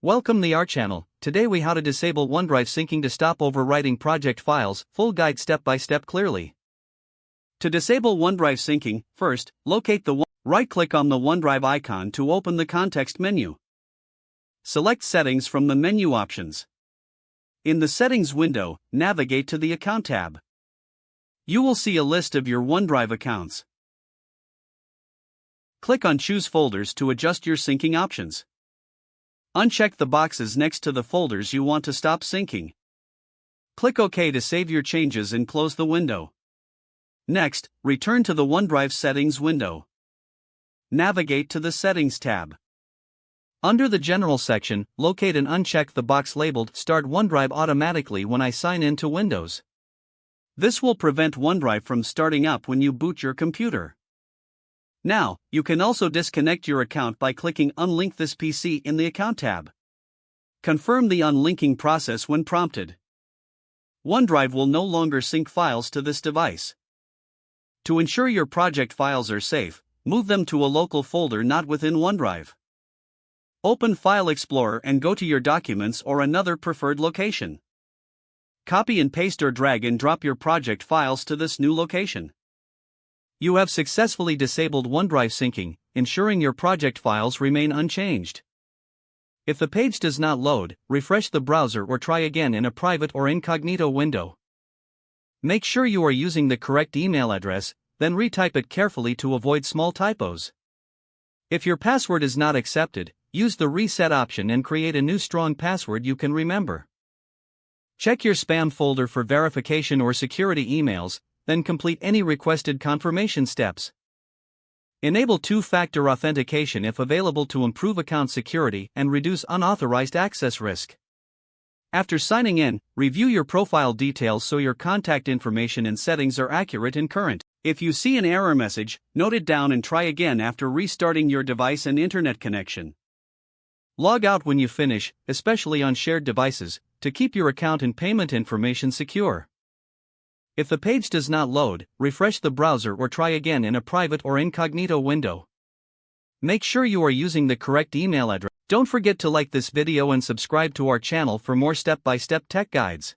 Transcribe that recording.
Welcome to our channel. Today we how to disable OneDrive syncing to stop overwriting project files, full guide step by step clearly. To disable OneDrive syncing, first, locate the right-click on the OneDrive icon to open the context menu. Select Settings from the menu options. In the Settings window, navigate to the Account tab. You will see a list of your OneDrive accounts. Click on Choose Folders to adjust your syncing options. Uncheck the boxes next to the folders you want to stop syncing. Click OK to save your changes and close the window. Next, return to the OneDrive Settings window. Navigate to the Settings tab. Under the General section, locate and uncheck the box labeled Start OneDrive automatically when I sign in to Windows. This will prevent OneDrive from starting up when you boot your computer. Now, you can also disconnect your account by clicking Unlink this PC in the Account tab. Confirm the unlinking process when prompted. OneDrive will no longer sync files to this device. To ensure your project files are safe, move them to a local folder not within OneDrive. Open File Explorer and go to your documents or another preferred location. Copy and paste or drag and drop your project files to this new location. You have successfully disabled OneDrive syncing, ensuring your project files remain unchanged. If the page does not load, refresh the browser or try again in a private or incognito window. Make sure you are using the correct email address, then retype it carefully to avoid small typos. If your password is not accepted, use the reset option and create a new strong password you can remember. Check your spam folder for verification or security emails, then complete any requested confirmation steps. Enable two-factor authentication if available to improve account security and reduce unauthorized access risk. After signing in, review your profile details so your contact information and settings are accurate and current. If you see an error message, note it down and try again after restarting your device and internet connection. Log out when you finish, especially on shared devices, to keep your account and payment information secure. If the page does not load, refresh the browser or try again in a private or incognito window. Make sure you are using the correct email address. Don't forget to like this video and subscribe to our channel for more step-by-step tech guides.